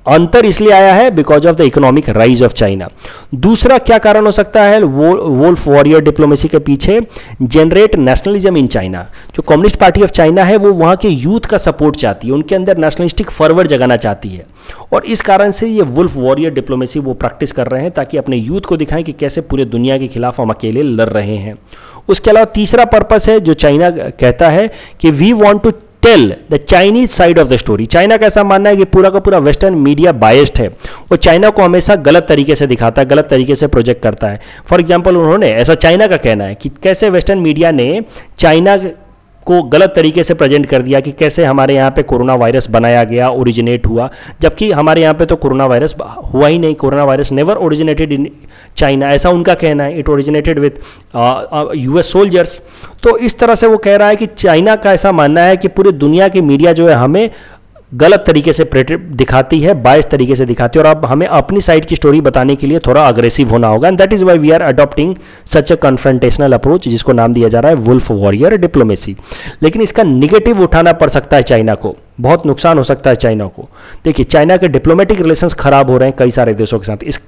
अंतर इसलिए आया है because of the economic rise of China. दूसरा क्या कारण हो सकता है वुल्फ वॉरियर डिप्लोमेसी के पीछे? Generate nationalism in China. जो कम्युनिस्ट पार्टी ऑफ चाइना है वो वहाँ के यूथ का सपोर्ट चाहती है, उनके अंदर नेशनलिस्टिक फर्वर जगाना चाहती है और इस कारण से ये वुल्फ वॉरियर डिप्लोमेसी वो प्रैक्टिस कर रहे हैं ताकि अपने यूथ को दिखाएं कि कैसे पूरे दुनिया के खिलाफ हम अकेले लड़ रहे हैं। उसके अलावा तीसरा पर्पस है जो चाइना कहता है कि we want to tell the Chinese side of the story. China का ऐसा मानना है कि पूरा का पूरा वेस्टर्न मीडिया बायस्ड है, वो चाइना को हमेशा गलत तरीके से दिखाता है, गलत तरीके से प्रोजेक्ट करता है। फॉर एग्जाम्पल उन्होंने, ऐसा चाइना का कहना है कि कैसे वेस्टर्न मीडिया ने चाइना को गलत तरीके से प्रेजेंट कर दिया कि कैसे हमारे यहाँ पे कोरोना वायरस बनाया गया, ओरिजिनेट हुआ, जबकि हमारे यहाँ पे तो कोरोना वायरस हुआ ही नहीं। Corona virus never originated in China, ऐसा उनका कहना है। It originated with US soldiers. तो इस तरह से वो कह रहा है कि चाइना का ऐसा मानना है कि पूरी दुनिया की मीडिया जो है हमें गलत तरीके से दिखाती है, बायस तरीके से दिखाती है, और अब हमें अपनी साइड की स्टोरी बताने के लिए थोड़ा अग्रेसिव होना होगा। And that is why we are adopting such a confrontational approach, जिसको नाम दिया जा रहा है वुल्फ वॉरियर डिप्लोमेसी। लेकिन इसका निगेटिव उठाना पड़ सकता है चाइना को, बहुत नुकसान हो सकता है चाइना को। देखिए, चाइना के डिप्लोमेटिक रिलेशंस खराब हो रहे हैं कई सारे देशों के साथ। इस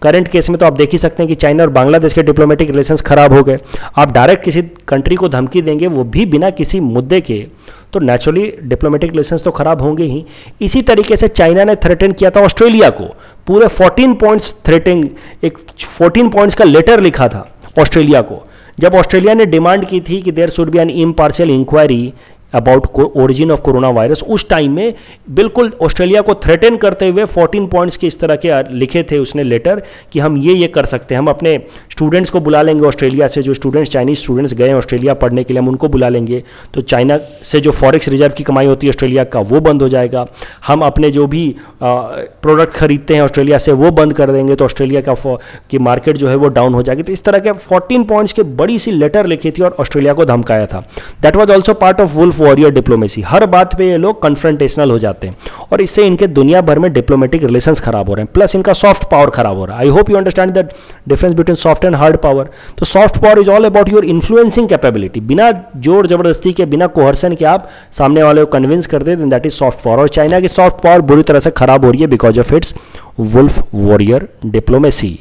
करंट केस में तो आप देख ही सकते हैं कि चाइना और बांग्लादेश के डिप्लोमेटिक रिलेशंस खराब हो गए। आप डायरेक्ट किसी कंट्री को धमकी देंगे, वो भी बिना किसी मुद्दे के, तो नेचुरली डिप्लोमेटिक रिलेशंस तो खराब होंगे ही। इसी तरीके से चाइना ने थ्रेटन किया था ऑस्ट्रेलिया को, पूरे 14 पॉइंट्स थ्रेटिंग, एक 14 पॉइंट्स का लेटर लिखा था ऑस्ट्रेलिया को। जब ऑस्ट्रेलिया ने डिमांड की थी कि there should be an impartial inquiry about origin of corona virus, उस टाइम में बिल्कुल ऑस्ट्रेलिया को थ्रेटन करते हुए 14 पॉइंट्स के इस तरह के लिखे थे उसने लेटर कि हम ये कर सकते हैं, हम अपने स्टूडेंट्स को बुला लेंगे ऑस्ट्रेलिया से, जो स्टूडेंट्स चाइनीज स्टूडेंट्स गए हैं ऑस्ट्रेलिया पढ़ने के लिए, हम उनको बुला लेंगे। तो चाइना से जो फॉरेक्स रिजर्व की कमाई होती है ऑस्ट्रेलिया का, वो बंद हो जाएगा। हम अपने जो भी प्रोडक्ट खरीदते हैं ऑस्ट्रेलिया से, वो बंद कर देंगे, तो ऑस्ट्रेलिया की मार्केट जो है वो डाउन हो जाएगी। तो इस तरह के 14 पॉइंट्स के बड़ी सी लेटर लिखी थी और ऑस्ट्रेलिया को धमकाया था। That was also part of wolf warrior diplomacy. हर बात पे ये लोग कन्फ्रंटेशनल हो जाते हैं और इससे इनके दुनिया भर में डिप्लोमेटिक रिलेशंस खराब हो रहे हैं, प्लस इनका सॉफ्ट पावर खराब हो रहा है। I hope you understand the difference between soft and hard power. तो soft power is all about your influencing capability, बिना जोर जबरदस्ती के, बिना कोहर्सन के आप सामने वाले को कन्विंस कर दे, दैट इज सॉफ्ट पावर। और चाइना की सॉफ्ट पावर बुरी तरह से खराब हो रही है because of its wolf warrior diplomacy.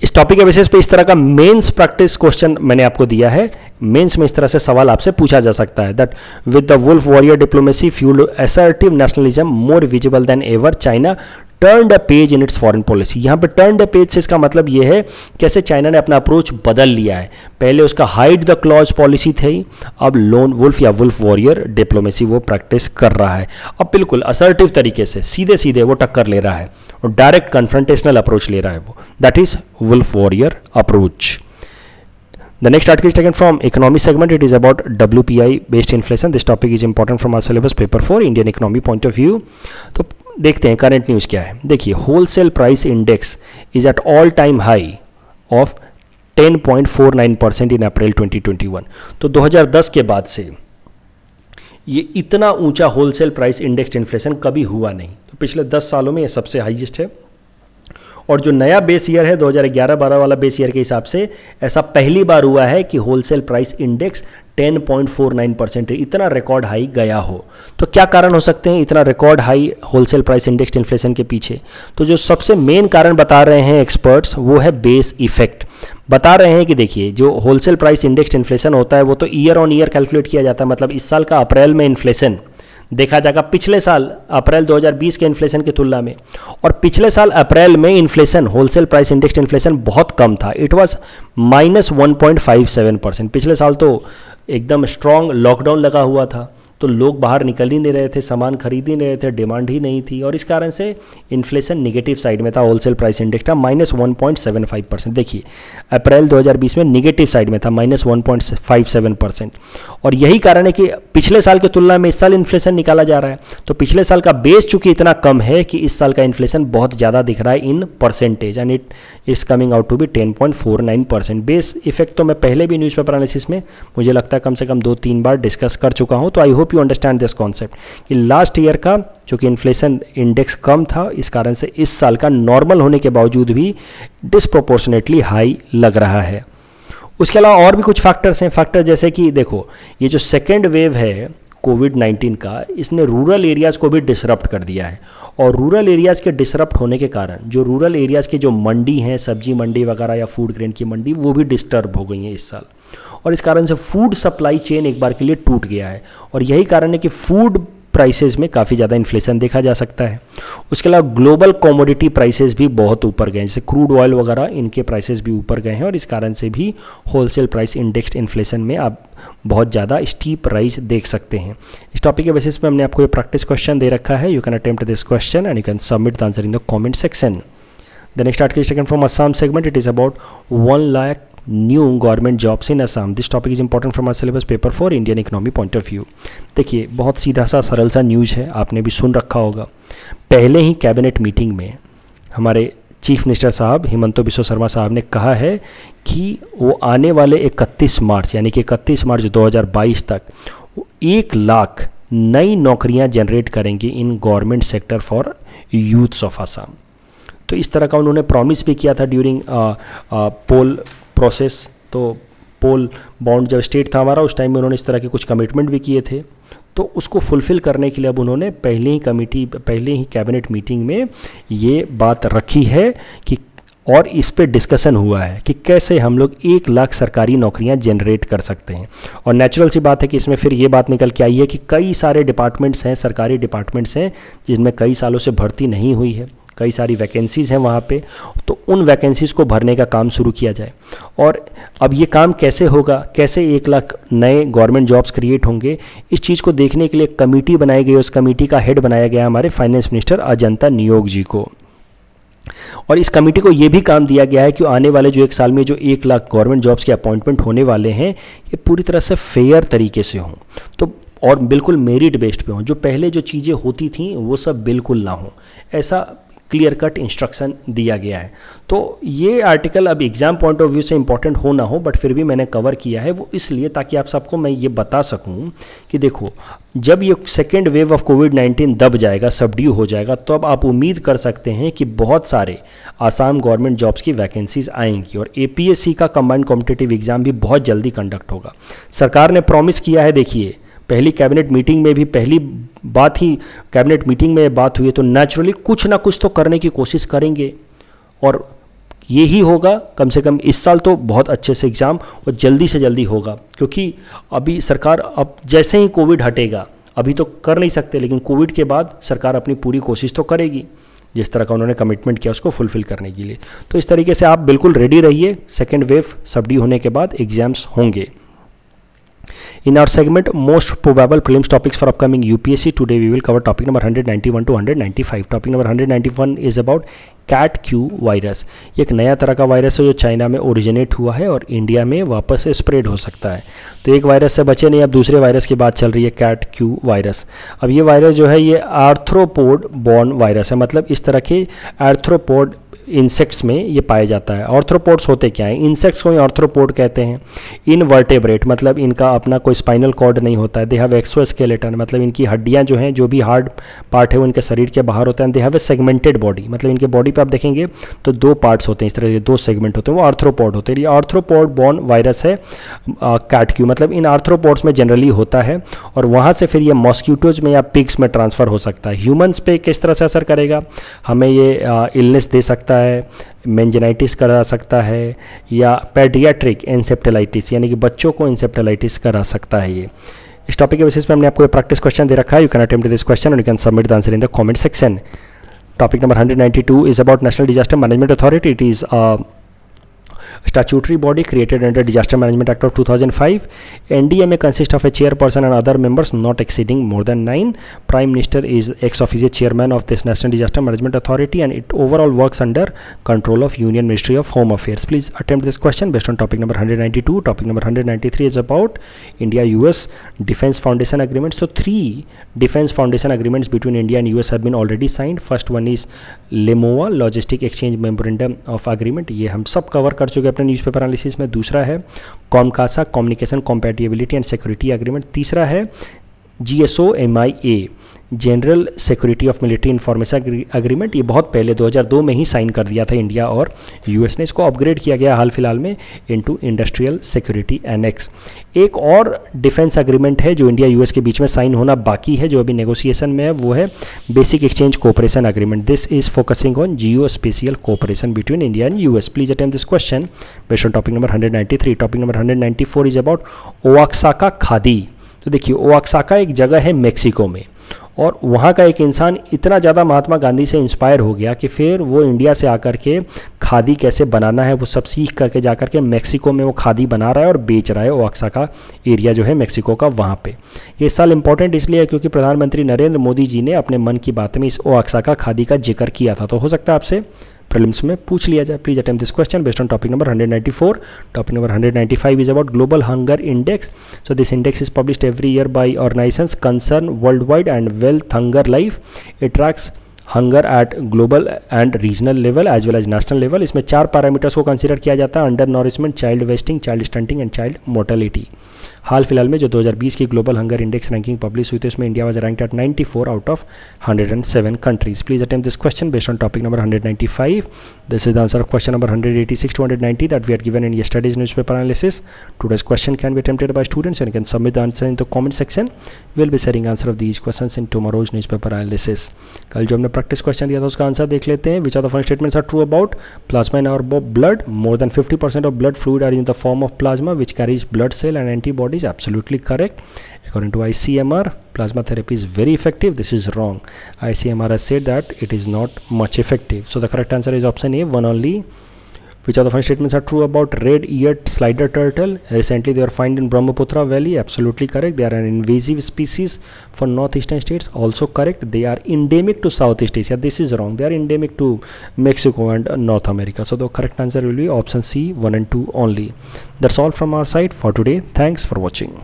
इस टॉपिक के बेसिस पे इस तरह का मेंस प्रैक्टिस क्वेश्चन मैंने आपको दिया है। मेंस में इस तरह से सवाल आपसे पूछा जा सकता है that with the wolf warrior diplomacy fuelled assertive nationalism more visible than ever, China turned a page in its foreign policy. यहाँ पे टर्न्ड अ पेज से इसका मतलब ये है कैसे चाइना ने अपना अप्रोच बदल लिया है। पहले उसका हाइड द क्लॉज पॉलिसी थी, अब लोन वुल्फ या वुल्फ वॉरियर डिप्लोमेसी वो प्रैक्टिस कर रहा है। अब बिल्कुल असर्टिव तरीके से सीधे सीधे वो टक्कर ले रहा है और डायरेक्ट कन्फ्रंटेशनल अप्रोच ले रहा है वो, that is wolf warrior approach. The next article is taken from economy segment. It is about WPI based inflation. This topic is important from our syllabus paper 4 Indian economy point of view. तो देखते हैं करंट न्यूज़ क्या है। देखिए, wholesale price index is at all time high of 10.49% इन अप्रैल 2021। तो 2010 के बाद से ये इतना ऊंचा होलसेल प्राइस इंडेक्स इन्फ्लेशन कभी हुआ नहीं। तो पिछले 10 सालों में ये सबसे हाईएस्ट है। और जो नया बेस ईयर है 2011-12 वाला बेस ईयर के हिसाब से ऐसा पहली बार हुआ है कि होलसेल प्राइस इंडेक्स 10.49% इतना रिकॉर्ड हाई गया हो। तो क्या कारण हो सकते हैं इतना record high wholesale price index inflation के पीछे? तो जो सबसे मेन कारण बता रहे हैं एक्सपर्ट्स वो है बेस इफेक्ट। बता रहे हैं कि देखिए, जो होलसेल प्राइस इंडेक्स इन्फ्लेशन होता है वो तो ईयर ऑन ईयर कैलकुलेट किया जाता है। मतलब इस साल का अप्रैल में इन्फ्लेशन देखा जाएगा पिछले साल अप्रैल 2020 के इन्फ्लेशन की तुलना में, और पिछले साल अप्रैल में inflation wholesale price index inflation बहुत कम था। It was -1.57%। पिछले साल तो एकदम स्ट्रॉन्ग लॉकडाउन लगा हुआ था, तो लोग बाहर निकल ही नहीं रहे थे, सामान खरीद ही नहीं रहे थे, डिमांड ही नहीं थी, और इस कारण से इन्फ्लेशन निगेटिव साइड में था। होलसेल प्राइस इंडेक्स था -1.75%। देखिए, अप्रैल 2020 में निगेटिव साइड में था -1.57%। और यही कारण है कि पिछले साल की तुलना में इस साल इन्फ्लेशन निकाला जा रहा है। तो पिछले साल का बेस चूंकि इतना कम है कि इस साल का इन्फ्लेशन बहुत ज़्यादा दिख रहा है in percentage, and it's coming out to be 10.49%। Base effect तो मैं पहले भी न्यूज़पेपर एनालिसिस में मुझे लगता है कम से कम 2-3 बार डिस्कस कर चुका हूँ। तो आई hope you understand this concept कि लास्ट ईयर का जो कि इन्फ्लेशन इंडेक्स कम था, इस कारण से इस साल का नॉर्मल होने के बावजूद भी डिस्प्रोपोर्शनेटली हाई लग रहा है। उसके अलावा और भी कुछ फैक्टर्स हैं। फैक्टर जैसे कि देखो, ये जो सेकेंड वेव है कोविड-19 का, इसने रूरल एरियाज़ को भी डिसरप्ट कर दिया है। और रूरल एरियाज़ के डिसरप्ट होने के कारण जो रूरल एरियाज़ की जो मंडी हैं, सब्जी मंडी वगैरह या फूड ग्रेन की मंडी, वो भी डिस्टर्ब हो गई हैं इस साल। और इस कारण से फूड सप्लाई चेन एक बार के लिए टूट गया है। और यही कारण है कि फूड प्राइसेस में काफ़ी ज़्यादा इन्फ्लेशन देखा जा सकता है। उसके अलावा ग्लोबल कमोडिटी प्राइसेस भी बहुत ऊपर गए, जैसे क्रूड ऑयल वगैरह, इनके प्राइसेस भी ऊपर गए हैं और इस कारण से भी होलसेल प्राइस इंडेक्स्ड इन्फ्लेशन में आप बहुत ज़्यादा स्टीप राइज देख सकते हैं। इस टॉपिक के बेसिस पे हमने आपको ये प्रैक्टिस क्वेश्चन दे रखा है। You can attempt this question and you can submit the answer in the comment section. The next article is taken from Assam segment. It is about 1 lakh new government jobs in Assam. This topic is important from our syllabus paper for Indian economy point of view. देखिए, बहुत सीधा सा सरल सा न्यूज़ है, आपने भी सुन रखा होगा। पहले ही कैबिनेट मीटिंग में हमारे चीफ मिनिस्टर साहब हिमंता बिस्वा शर्मा साहब ने कहा है कि वो आने वाले 31 मार्च यानी कि 31 मार्च 2022 तक 1 लाख नई नौकरियां जनरेट करेंगे in government sector for youths of Assam. तो इस तरह का उन्होंने प्रॉमिस भी किया था ड्यूरिंग पोल प्रोसेस। तो पोल बाउंड जब स्टेट था हमारा, उस टाइम में उन्होंने इस तरह के कुछ कमिटमेंट भी किए थे। तो उसको फुलफ़िल करने के लिए अब उन्होंने पहले ही कैबिनेट मीटिंग में ये बात रखी है कि और इस पे डिस्कशन हुआ है कि कैसे हम लोग 1 लाख सरकारी नौकरियां जनरेट कर सकते हैं। और नेचुरल सी बात है कि इसमें फिर ये बात निकल के आई है कि कई सारे डिपार्टमेंट्स हैं, सरकारी डिपार्टमेंट्स हैं जिनमें कई सालों से भर्ती नहीं हुई है, कई सारी वैकेंसीज़ हैं वहाँ पे, तो उन वैकेंसीज़ को भरने का काम शुरू किया जाए। और अब ये काम कैसे होगा, कैसे 1 लाख नए गवर्नमेंट जॉब्स क्रिएट होंगे, इस चीज़ को देखने के लिए कमेटी बनाई गई। उस कमेटी का हेड बनाया गया हमारे फाइनेंस मिनिस्टर अजंता नियोग जी को। और इस कमेटी को ये भी काम दिया गया है कि आने वाले जो 1 साल में जो 1 लाख गवर्नमेंट जॉब्स के अपॉइंटमेंट होने वाले हैं, ये पूरी तरह से फेयर तरीके से हों, तो और बिल्कुल मेरिट बेस्ड पे हों। जो पहले जो चीज़ें होती थी वो सब बिल्कुल ना हो, ऐसा क्लियर कट इंस्ट्रक्शन दिया गया है। तो ये आर्टिकल अब एग्ज़ाम पॉइंट ऑफ व्यू से इंपॉर्टेंट हो ना हो, बट फिर भी मैंने कवर किया है वो इसलिए ताकि आप सबको मैं ये बता सकूं कि देखो, जब ये सेकेंड वेव ऑफ कोविड-19 दब जाएगा, सबड्यू हो जाएगा, तो अब आप उम्मीद कर सकते हैं कि बहुत सारे आसाम गवर्नमेंट जॉब्स की वैकेंसीज आएंगी और APSC का कंबाइंड कॉम्पिटिटिव एग्ज़ाम भी बहुत जल्दी कंडक्ट होगा। सरकार ने प्रॉमिस किया है, देखिए पहली कैबिनेट मीटिंग में भी पहली बात ही कैबिनेट मीटिंग में बात हुई है, तो नेचुरली कुछ ना कुछ तो करने की कोशिश करेंगे और यही होगा। कम से कम इस साल तो बहुत अच्छे से एग्ज़ाम और जल्दी से जल्दी होगा, क्योंकि अभी सरकार अब जैसे ही कोविड हटेगा, अभी तो कर नहीं सकते, लेकिन कोविड के बाद सरकार अपनी पूरी कोशिश तो करेगी, जिस तरह का उन्होंने कमिटमेंट किया उसको फुलफिल करने के लिए। तो इस तरीके से आप बिल्कुल रेडी रहिए, सेकेंड वेव सबड्यू होने के बाद एग्जाम्स होंगे। In our segment most probable prelims topics for upcoming UPSC, today we will cover topic number 191 to 195. Topic number 191 is about Cat Que virus. ये एक नया तरह का वायरस है जो चाइना में ओरिजिनेट हुआ है और इंडिया में वापस से स्प्रेड हो सकता है। तो एक वायरस से बचे नहीं, अब दूसरे वायरस की बात चल रही है, कैट क्यू वायरस। अब ये वायरस जो है ये आर्थ्रोपोड बॉर्न वायरस है, मतलब इस तरह के आर्थ्रोपोड इंसेक्ट्स में ये पाया जाता है। आर्थ्रोपोड्स होते क्या हैं? इंसेक्ट्स को ही आर्थ्रोपोड कहते हैं। इनवर्टेब्रेट मतलब इनका अपना कोई स्पाइनल कॉर्ड नहीं होता है। दे हैव एक्सोस्केलेटन मतलब इनकी हड्डियां जो हैं, जो भी हार्ड पार्ट है वो इनके शरीर के बाहर होता है। They have a segmented body मतलब इनके बॉडी पे आप देखेंगे तो 2 पार्ट्स होते हैं, इस तरह के 2 सेगमेंट होते हैं, वो आर्थ्रोपोड होते हैं। ये आर्थ्रोपोड बॉर्न वायरस है कैट क्यू, मतलब इन आर्थ्रोपोड्स में जनरली होता है और वहाँ से फिर ये मॉस्क्यूटोज में या पिग्स में ट्रांसफ़र हो सकता है। ह्यूमन्स पे किस तरह से असर करेगा? हमें ये इलनेस दे सकता है, मेंजेनाइटिस करा सकता है, या पेडियाट्रिक एन्सेप्टेलाइटिस यानी कि बच्चों को एन्सेप्टेलाइटिस करा सकता है। ये इस टॉपिक के बेसिस पे हमने आपको एक प्रैक्टिस क्वेश्चन दे रखा है। You can attempt this question and you can submit the answer in the comment section. Topic number 192 is about National Disaster Management Authority. It is statutory body created under Disaster Management Act of 2005. NDMA consists of a chairperson and other members not exceeding more than 9. Prime Minister is ex officio chairman of this National Disaster Management Authority and it overall works under control of Union Ministry of Home Affairs. Please attempt this question based on topic number 192. Topic number 193 is about India-US Defense Foundation Agreement. So 3 Defense Foundation Agreements between India and US have been already signed. First one is LEMOA Logistic Exchange Memorandum of Agreement. ये हम सब कवर कर चुके अपने न्यूज़पेपर एनालिसिस में। दूसरा है COMCASA communication compatibility and security agreement. तीसरा है GSO-MIA general security of military information agreement. ये बहुत पहले 2002 में ही साइन कर दिया था इंडिया और यूएस ने। इसको अपग्रेड किया गया हाल फिलहाल में इनटू इंडस्ट्रियल सिक्योरिटी एनेक्स। एक और डिफेंस एग्रीमेंट है जो इंडिया यूएस के बीच में साइन होना बाकी है, जो अभी नेगोशिएशन में है, वो है basic exchange cooperation agreement. This is focusing on geospatial cooperation between India and US. Please attempt this question based on topic number 193। Topic number 194 is about Oaxaca khadi. तो देखिए ओआक्साका एक जगह है मेक्सिको में और वहाँ का एक इंसान इतना ज़्यादा महात्मा गांधी से इंस्पायर हो गया कि फिर वो इंडिया से आकर के खादी कैसे बनाना है वो सब सीख करके जा कर के मेक्सिको में वो खादी बना रहा है और बेच रहा है। ओक्सा का एरिया जो है मेक्सिको का, वहाँ पे ये साल इंपॉर्टेंट इसलिए है क्योंकि प्रधानमंत्री नरेंद्र मोदी जी ने अपने मन की बात में इस ओक्सा का खादी का जिक्र किया था। तो हो सकता है आपसे प्रीलिम्स में पूछ लिया जाए। Please attempt this question based on topic number 194. Topic number 195 is about global hunger index. So this index is published every year by organizations concerned worldwide and Wealth Hunger Life. It tracks hunger at global and regional level as well as national level. इसमें 4 पैरामीटर्स को कंसीडर किया जाता है: under nourishment, child wasting, child stunting and child mortality. हाल फिलहाल में जो 2020 की global hunger index ranking publish हुई थी उसमें India was ranked at 94 out of 107 countries. Please attempt this question based on topic number 195. This is the answer of question number 186 to 190 that we had given in yesterday's newspaper analysis. Today's question can be attempted by students and you can submit the answer in the comment section. We'll be sharing answer of these questions in tomorrow's newspaper analysis. कल जो हमने प्रैक्टिस क्वेश्चन दिया था उसका आंसर देख लेते हैं. Which of the following statements are true about plasma in our blood? More than 50% of blood fluid are in the form of plasma which carries blood cell and antibodies. Absolutely correct. According to ICMR, plasma therapy is very effective. This is wrong. ICMR has said that it is not much effective. So the correct answer is option A, one only. Which of the following statements are true about red-eared slider turtle? Recently they were found in Brahmaputra Valley. Absolutely correct. They are an invasive species for northeastern states. Also correct. They are endemic to Southeast Asia. This is wrong. They are endemic to Mexico and North America. So the correct answer will be option C, 1 and 2 only. That's all from our side for today. Thanks for watching.